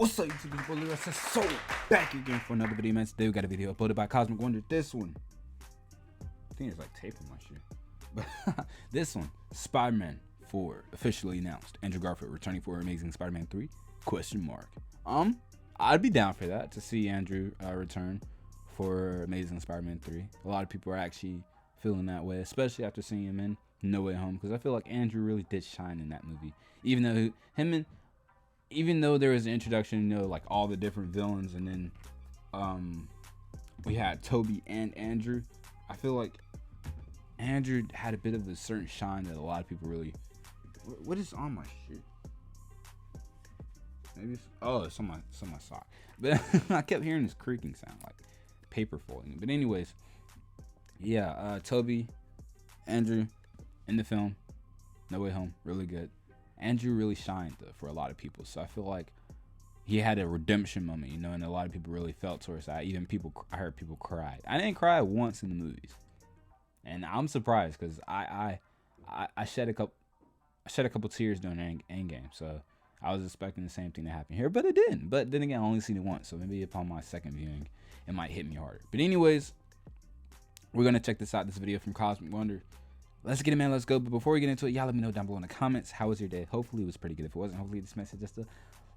What's up, YouTube people? It's SOOOO back again for another video, man. Today we got a video uploaded by Cosmic Wonder. This one, I think there's like tape on my shoe, but this one, Spider-Man 4 officially announced. Andrew Garfield returning for Amazing Spider-Man 3? Question mark. I'd be down for that, to see Andrew return for Amazing Spider-Man 3. A lot of people are actually feeling that way, especially after seeing him in No Way Home, because I feel like Andrew really did shine in that movie. Even though there was an introduction, you know, like all the different villains, and then we had Toby and Andrew. I feel like Andrew had a bit of a certain shine that a lot of people really. What is on my shoe? Maybe it's on my sock. But I kept hearing this creaking sound, like paper folding. But anyways, yeah, Toby, Andrew in the film, No Way Home, really good. Andrew really shined for a lot of people, so I feel like he had a redemption moment, you know, and a lot of people really felt towards that. I heard people cried. I didn't cry once in the movies, and I'm surprised because I shed a couple tears during Endgame, so I was expecting the same thing to happen here, but it didn't. But then again, I only seen it once, so maybe upon my second viewing, it might hit me harder. But anyways, we're gonna check this out. This video from Cosmic Wonder. Let's get it, man. Let's go. But before we get into it, y'all let me know down below in the comments, how was your day? Hopefully it was pretty good. If it wasn't, hopefully this message just a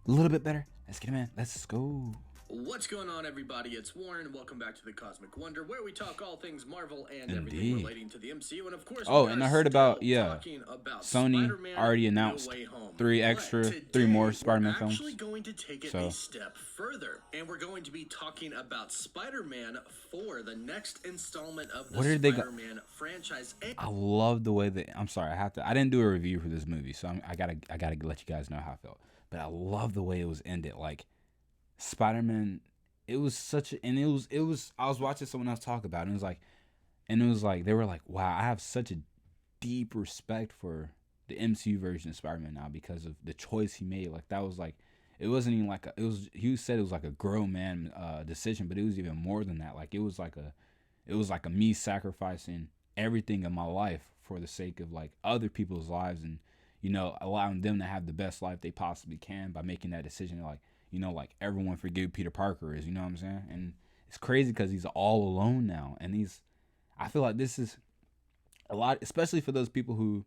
little bit better. Let's get it, man. Let's go. What's going on, everybody? It's Warren. Welcome back to the Cosmic Wonder, where we talk all things Marvel and everything relating to the MCU. And of course, and I heard about Sony already announced three more Spider-Man films. We're actually going to take it a step further, and we're going to be talking about Spider-Man 4, the next installment of the Spider-Man franchise. I love the way that I didn't do a review for this movie, so I gotta let you guys know how I felt. But I love the way it was ended, like. Spider-Man, I was watching someone else talk about it, and it was like they were like, wow, I have such a deep respect for the MCU version of Spider-Man now because of the choice he made. Like, that was like, it wasn't even like he said it was like a grown man decision, but it was even more than that. Like, it was like a me sacrificing everything in my life for the sake of like other people's lives, and, you know, allowing them to have the best life they possibly can by making that decision. Like, you know, like, everyone forget Peter Parker is, you know what I'm saying? And it's crazy because he's all alone now. And I feel like this is a lot, especially for those people who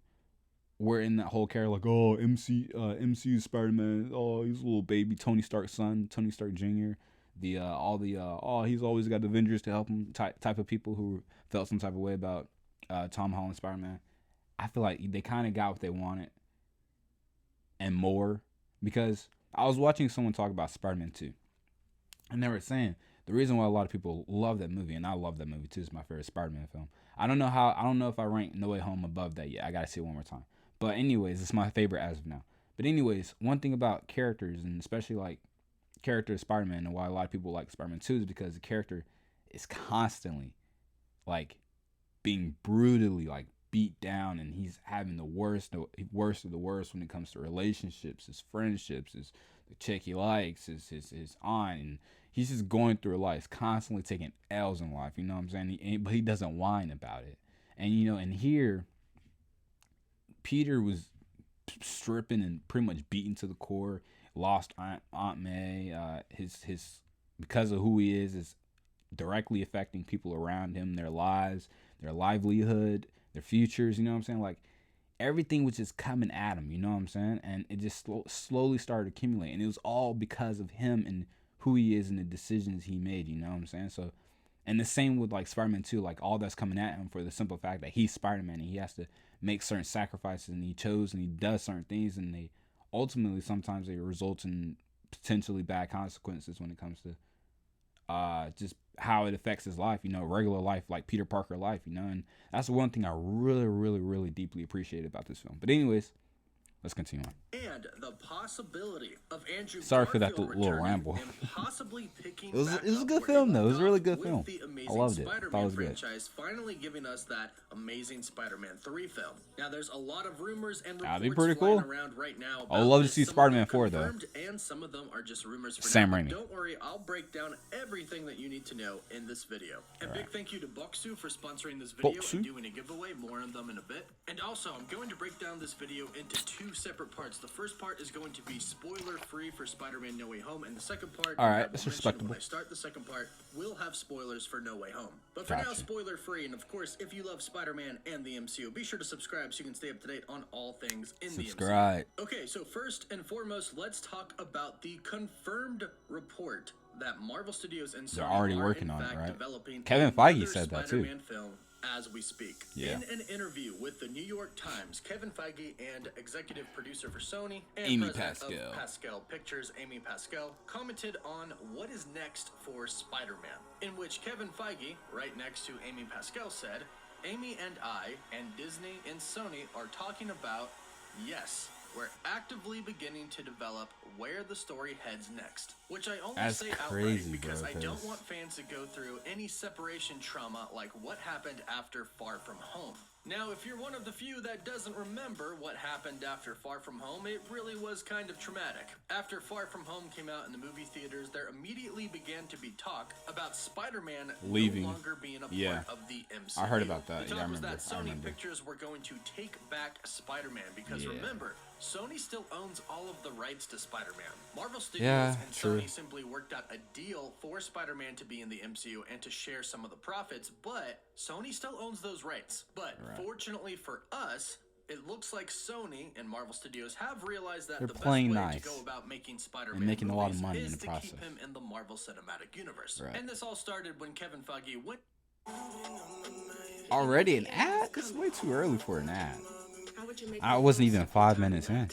were in that whole character, like, oh, MCU Spider-Man, oh, he's a little baby, Tony Stark's son, Tony Stark Jr., he's always got the Avengers to help him type of people who felt some type of way about Tom Holland Spider-Man. I feel like they kind of got what they wanted and more, because I was watching someone talk about Spider-Man 2, and they were saying the reason why a lot of people love that movie, and I love that movie too, it's my favorite Spider-Man film. I don't know if I rank No Way Home above that yet. I gotta see it one more time. But anyways, it's my favorite as of now. But anyways, one thing about characters, and especially like character of Spider-Man, and why a lot of people like Spider-Man 2 is because the character is constantly like being brutally like beat down, and he's having the worst of the worst when it comes to relationships, his friendships, the chick he likes, his aunt, and he's just going through life, constantly taking L's in life, you know what I'm saying? But he doesn't whine about it. And, you know, and here Peter was stripping and pretty much beaten to the core, lost Aunt May, his because of who he is directly affecting people around him, their lives, their livelihood, their futures, you know what I'm saying? Like, everything was just coming at him, you know what I'm saying? And it just slowly started accumulating. And it was all because of him and who he is and the decisions he made, you know what I'm saying? So, and the same with like Spider-Man 2, like, all that's coming at him for the simple fact that he's Spider-Man and he has to make certain sacrifices, and he does certain things, and they ultimately sometimes they result in potentially bad consequences when it comes to just how it affects his life, you know, regular life, like Peter Parker life, you know. And that's one thing I really, really, really deeply appreciated about this film. But anyways, let's continue on. And the possibility of Andrew Sorry for that little ramble. Possibly picking it was a good film, though. It was a really good film. I loved it. I thought it was good. Franchise finally giving us that Amazing Spider-Man 3 film. Now, there's a lot of rumors and That'd be reports pretty cool. around right now. I would love to see Spider-Man 4, though. And some of them are just rumors for Sam now. Raimi. Don't worry, I'll break down everything that you need to know in this video. And big thank you to SOOOO for sponsoring this video and doing a giveaway. More on them in a bit. And also, I'm going to break down this video into two separate parts. The The first part is going to be spoiler-free for Spider-Man No Way Home, and the second part... All right, that's respectable. When I start the second part, we'll have spoilers for No Way Home. But for now, spoiler-free, and of course, if you love Spider-Man and the MCU, be sure to subscribe so you can stay up to date on all things in the MCU. Okay, so first and foremost, let's talk about the confirmed report that Marvel Studios and Sony are already working on it, right? Developing Kevin Feige said that too. Film as we speak. Yeah. In an interview with the New York Times, Kevin Feige and executive producer for Sony and Amy president of Pascal Pictures, Amy Pascal, commented on what is next for Spider-Man, in which Kevin Feige, right next to Amy Pascal, said, "Amy and I and Disney and Sony are talking about, yes, we're actively beginning to develop where the story heads next." Which I only say outright because I don't want fans to go through any separation trauma like what happened after Far From Home. Now, if you're one of the few that doesn't remember what happened after Far From Home, it really was kind of traumatic. After Far From Home came out in the movie theaters, there immediately began to be talk about Spider-Man leaving, no longer being a part of the MCU. I heard about that. The talk was that Sony Pictures were going to take back Spider-Man because remember, Sony still owns all of the rights to Spider-Man. Marvel Studios and Sony simply worked out a deal for Spider-Man to be in the MCU and to share some of the profits, but Sony still owns those rights. But fortunately for us, it looks like Sony and Marvel Studios have realized that the best way to go about making Spider-Man and making a lot of money is in the to process. keep him in the Marvel Cinematic Universe. And this all started when Kevin Feige went... Already an ad? It's way too early for an ad. I wasn't even 5 minutes in.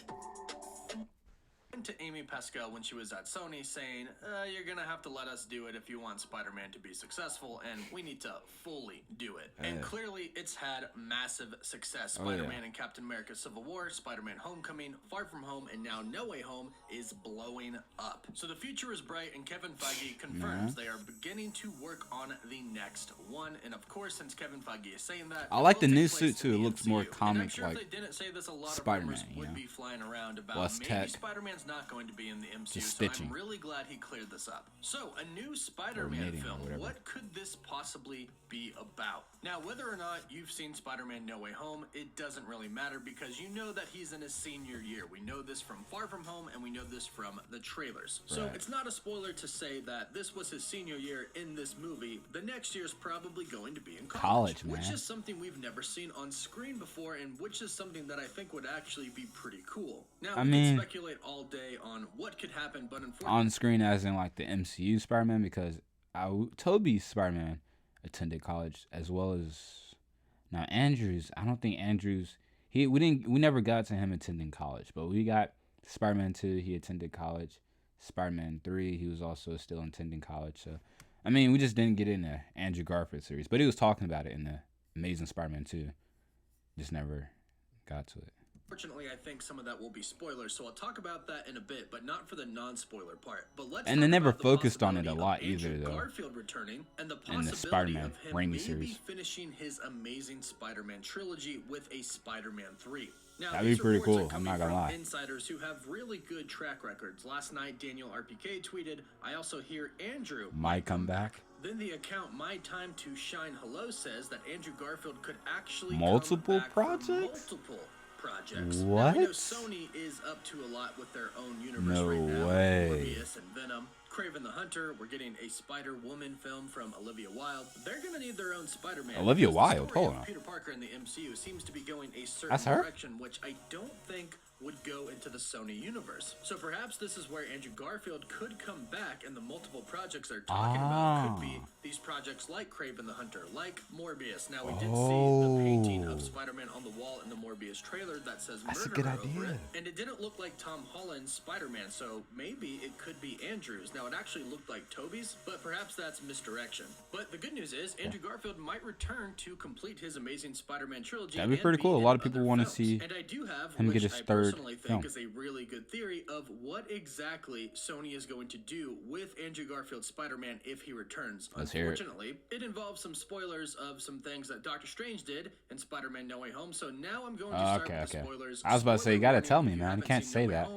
To Amy Pascal when she was at Sony saying, you're gonna have to let us do it if you want Spider-Man to be successful, and we need to fully do it. And clearly it's had massive success. Spider-Man and Captain America Civil War, Spider-Man Homecoming, Far From Home, and now No Way Home is blowing up. So the future is bright, and Kevin Feige confirms they are beginning to work on the next one. And of course, since Kevin Feige is saying that, I like the new suit too. It looks more comic sure like they didn't say this, a lot Spider-Man, of rumors would be flying around about maybe tech. Spider-Man's not going to be in the MCU, so I'm really glad he cleared this up. So, a new Spider-Man film, what could this possibly be about? Now, whether or not you've seen Spider-Man No Way Home, it doesn't really matter because you know that he's in his senior year. We know this from Far From Home, and we know this from the trailers. So, it's not a spoiler to say that this was his senior year in this movie. The next year's probably going to be in college, which is something we've never seen on screen before, and which is something that I think would actually be pretty cool. Now, we can speculate all day on what could happen, but unfortunately... On screen as in like the MCU Spider-Man, because Tobey's Spider-Man attended college as well as... Now, Andrews, I don't think Andrews... We never got to him attending college, but we got Spider-Man 2, he attended college. Spider-Man 3, he was also still attending college. So, I mean, we just didn't get in the Andrew Garfield series, but he was talking about it in the Amazing Spider-Man 2. Just never got to it. Unfortunately, I think some of that will be spoilers, so I'll talk about that in a bit, but not for the non-spoiler part. But let's and they never focused on it a lot either, though. Garfield returning and the in the possibility Spider-Man of him Raimi maybe series. finishing his Amazing Spider-Man trilogy with a Spider-Man 3. Now, that'd be pretty cool. I'm not gonna lie. Insiders who have really good track records. Last night, Daniel RPK tweeted, "I also hear Andrew might come back." Then the account My Time to Shine Hello says that Andrew Garfield could actually multiple come back projects. Multiple projects. What? Now, we know Sony is up to a lot with their own universe no right now. way. Morbius and Venom. Kraven the Hunter. We're getting a Spider-Woman film from Olivia Wilde. They're gonna need their own Spider-Man. Olivia Wilde? Hold on. Peter Parker in the MCU seems to be going a certain direction, which I don't think would go into the Sony universe. So perhaps this is where Andrew Garfield could come back, and the multiple projects they're talking about could be these projects like Kraven the Hunter, like Morbius. Now, we did see the painting of Spider-Man on the wall in the Morbius trailer that says Murderer over it, and it didn't look like Tom Holland's Spider-Man, so maybe it could be Andrew's. Now, it actually looked like Tobey's, but perhaps that's misdirection. But the good news is, Andrew Garfield might return to complete his Amazing Spider-Man trilogy. That'd be pretty cool. A lot of people want to see and I do have, him get his third think is a really good theory of what exactly Sony is going to do with Andrew Garfield's Spider-Man if he returns. Unfortunately, it involves some spoilers of some things that Doctor Strange did in Spider-Man No Way Home, so now I'm going to start with the spoilers. I was about to say, you gotta tell me, man. You can't say that.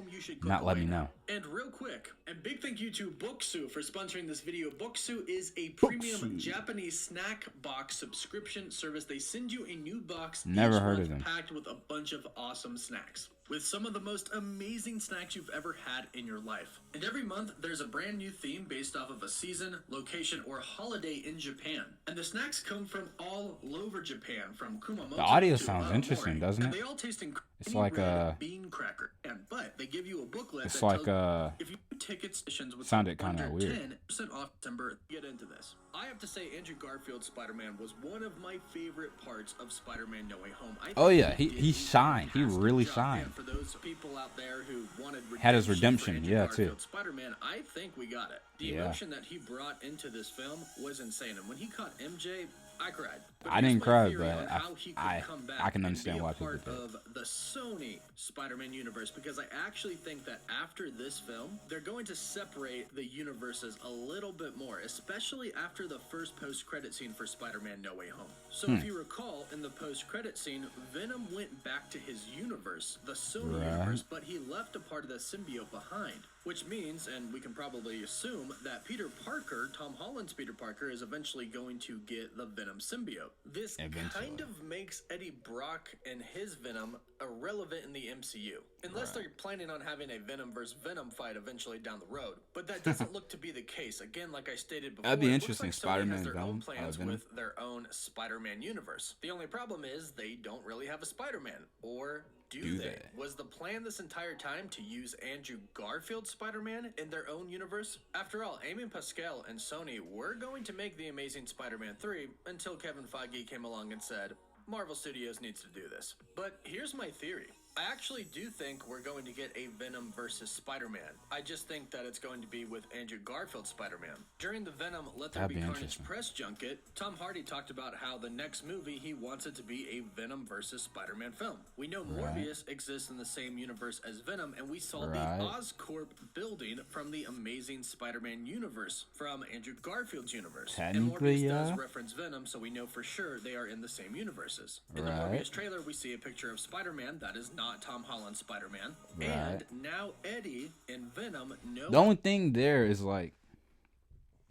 Not let me know. And real quick, and big thank you to SOOOO for sponsoring this video. SOOOO is a premium Japanese snack box subscription service. They send you a new box Never heard of them. packed with a bunch of awesome snacks. with some of the most amazing snacks you've ever had in your life. And every month, there's a brand new theme based off of a season, location, or holiday in Japan. And the snacks come from all over Japan, from Kumamoto The audio to sounds interesting, Mori. doesn't And it? they all taste incredible. It's like a bean cracker, but they give you a booklet it's that like tells if you tickets with sounded kind of under weird. 10% off December. Get into this. I have to say, Andrew Garfield's Spider-Man was one of my favorite parts of Spider-Man: No Way Home. Oh yeah, he shined. He really shined. And for those people out there who wanted had his redemption, for yeah, Garfield too. Spider-Man, I think we got it. The emotion that he brought into this film was insane, and when he caught MJ, I cried. But I didn't cry, theory but on how he could come back I can and understand be a why people part did. of the Sony Spider-Man universe, because I actually think that after this film, they're going to separate the universes a little bit more, especially after the first post-credit scene for Spider-Man: No Way Home. So if you recall, in the post-credit scene, Venom went back to his universe, the Sony universe, but he left a part of the symbiote behind. Which means, and we can probably assume, that Peter Parker, Tom Holland's Peter Parker, is eventually going to get the Venom symbiote. This kind of makes Eddie Brock and his Venom irrelevant in the MCU. Unless they're planning on having a Venom versus Venom fight eventually down the road. But that doesn't look to be the case. Again, like I stated before, That'd be it interesting. looks like Sony has Spider-Man their own Venom, plans Venom. with their own Spider-Man universe. The only problem is they don't really have a Spider-Man. Or do they? Was the plan this entire time to use Andrew Garfield's Spider-Man in their own universe? After all, Amy Pascal and Sony were going to make The Amazing Spider-Man 3 until Kevin Feige came along and said, Marvel Studios needs to do this. But here's my theory. I actually do think we're going to get a Venom versus Spider-Man. I just think that it's going to be with Andrew Garfield's Spider-Man. During the Venom Let There Be Carnage press junket, Tom Hardy talked about how the next movie he wants it to be a Venom versus Spider-Man film. We know Morbius exists in the same universe as Venom, and we saw the Oscorp building from the Amazing Spider-Man universe from Andrew Garfield's universe. And Morbius does reference Venom, so we know for sure they are in the same universes. In the Morbius trailer, we see a picture of Spider-Man that is not Tom Holland's Spider-Man, and now Eddie and Venom know. The only thing there is, like,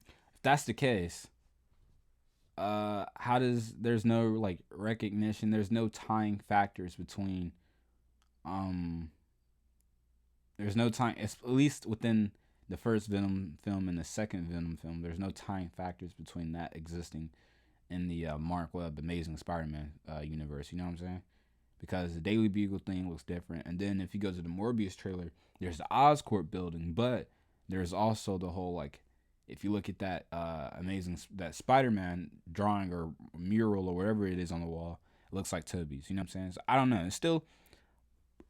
if that's the case, how does there's no like recognition, there's no tying factors between there's no time, at least within the first Venom film and the second Venom film, there's no tying factors between that existing in the Mark Webb Amazing Spider-Man universe, you know what I'm saying? Because the Daily Bugle thing looks different. And then if you go to the Morbius trailer, there's the Oscorp building, but there's also the whole, like, if you look at that that Spider-Man drawing or mural or whatever it is on the wall, it looks like Tobey's. You know what I'm saying? So I don't know. It's still,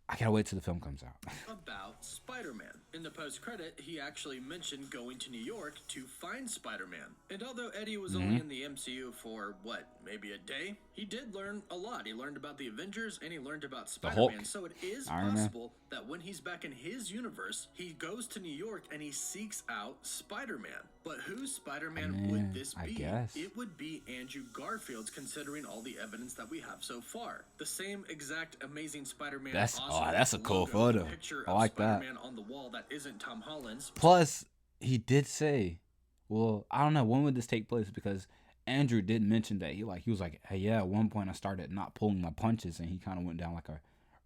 I gotta wait till the film comes out. About Spider-Man. In the post-credit, he actually mentioned going to New York to find Spider-Man. And although Eddie was only in the MCU for, maybe a day, he did learn a lot. He learned about the Avengers, and he learned about Spider-Man. So it is possible that when he's back in his universe, he goes to New York and he seeks out Spider-Man. But whose Spider-Man would this be? It would be Andrew Garfield's, considering all the evidence that we have so far. The same exact Amazing Spider-Man. That's a cool photo. I like that. Spider-Man on the wall that isn't Tom Holland's. Plus, he did say, well, I don't know, when would this take place? Because Andrew did mention that he was like, hey, yeah, at one point I started not pulling my punches, and he kind of went down like a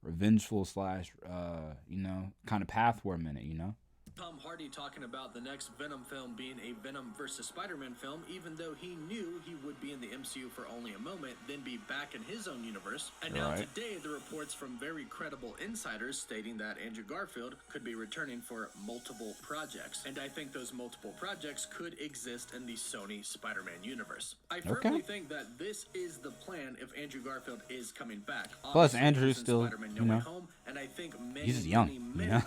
revengeful slash, kind of path for a minute, you know? Tom Hardy talking about the next Venom film being a Venom versus Spider-Man film, even though he knew he would be in the MCU for only a moment, then be back in his own universe. And now today, the reports from very credible insiders stating that Andrew Garfield could be returning for multiple projects. And I think those multiple projects could exist in the Sony Spider-Man universe. I firmly think that this is the plan if Andrew Garfield is coming back. Plus, Andrew's still, Spider-Man No Way Home, and I think many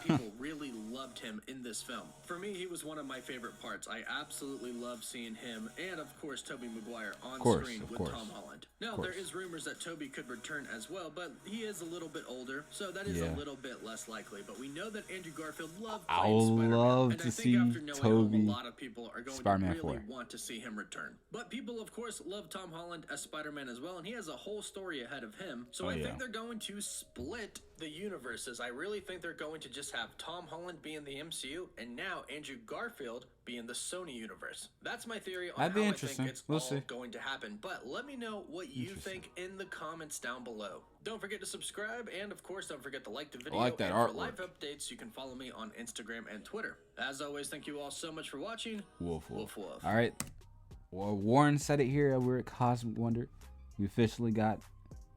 people really loved him in this film. For me, he was one of my favorite parts. I absolutely love seeing him and, of course, Tobey Maguire on screen with Tom Holland. Now, there is rumors that Tobey could return as well, but he is a little bit older, so that is a little bit less likely. But we know that Andrew Garfield loved playing Spider-Man, love and to I see think after No Way Home, a lot of people are going Spider-Man to really 4. want to see him return. But people, of course, love Tom Holland as Spider-Man as well, and he has a whole story ahead of him. So I think they're going to split the universes, I really think they're going to just have Tom Holland be in the MCU and now Andrew Garfield be in the Sony universe. That's my theory on That'd be how I interesting. think it's We'll all see. going to happen. But let me know what you think in the comments down below. Don't forget to subscribe, and of course, don't forget to like the video. I like that and artwork. For live updates, you can follow me on Instagram and Twitter. As always, thank you all so much for watching. Woof, woof. Woof, woof. All right. Well, Warren said it here. We're at Cosmic Wonder. We officially got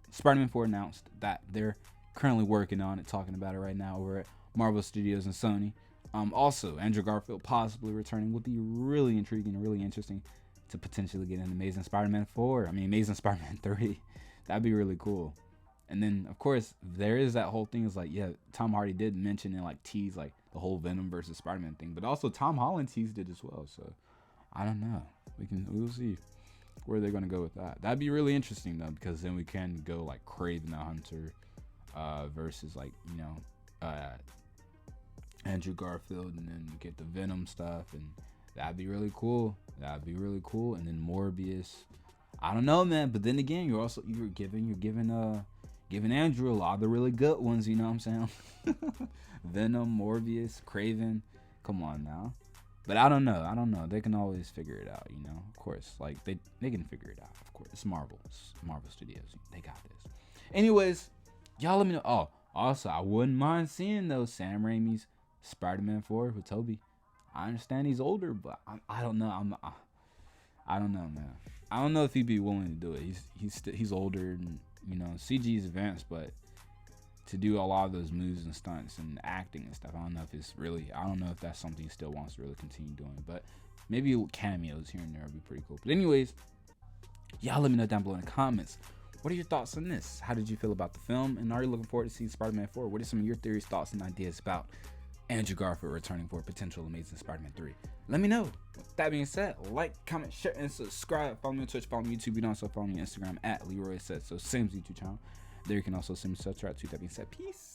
Spider-Man 4 announced that they're currently working on it, talking about it right now over at Marvel Studios and Sony. Also, Andrew Garfield possibly returning would be really intriguing and really interesting to potentially get an Amazing Spider-Man 4. I mean, Amazing Spider-Man 3. That'd be really cool. And then, of course, there is that whole thing. Is like, yeah, Tom Hardy did mention and like tease like the whole Venom versus Spider-Man thing, but also Tom Holland teased it as well. So I don't know. We'll see where they're gonna go with that. That'd be really interesting though, because then we can go like Kraven the Hunter versus like, you know, Andrew Garfield, and then get the Venom stuff, and that'd be really cool. That'd be really cool. And then Morbius. I don't know, man. But then again, you're giving Andrew a lot of the really good ones. You know what I'm saying? Venom, Morbius, Kraven. Come on now. But I don't know. They can always figure it out, you know. Of course, like they can figure it out. Of course, it's Marvel. It's Marvel Studios. They got this. Anyways, y'all let me know. Oh, also, I wouldn't mind seeing those Sam Raimi's Spider-Man 4 with Tobey. I understand he's older, but I don't know. I don't know, man. I don't know if he'd be willing to do it. He's older, and you know, CG is advanced, but to do a lot of those moves and stunts and acting and stuff, I don't know if that's something he still wants to really continue doing. But maybe cameos here and there would be pretty cool. But anyways, y'all let me know down below in the comments. What are your thoughts on this? How did you feel about the film? And are you looking forward to seeing Spider-Man 4? What are some of your theories, thoughts, and ideas about Andrew Garfield returning for a potential Amazing Spider-Man 3? Let me know. With that being said, like, comment, share, and subscribe. Follow me on Twitch, follow me on YouTube. You can also follow me on Instagram at Leroy Said. So same as YouTube channel. There you can also send me subscribe to. That being said, peace.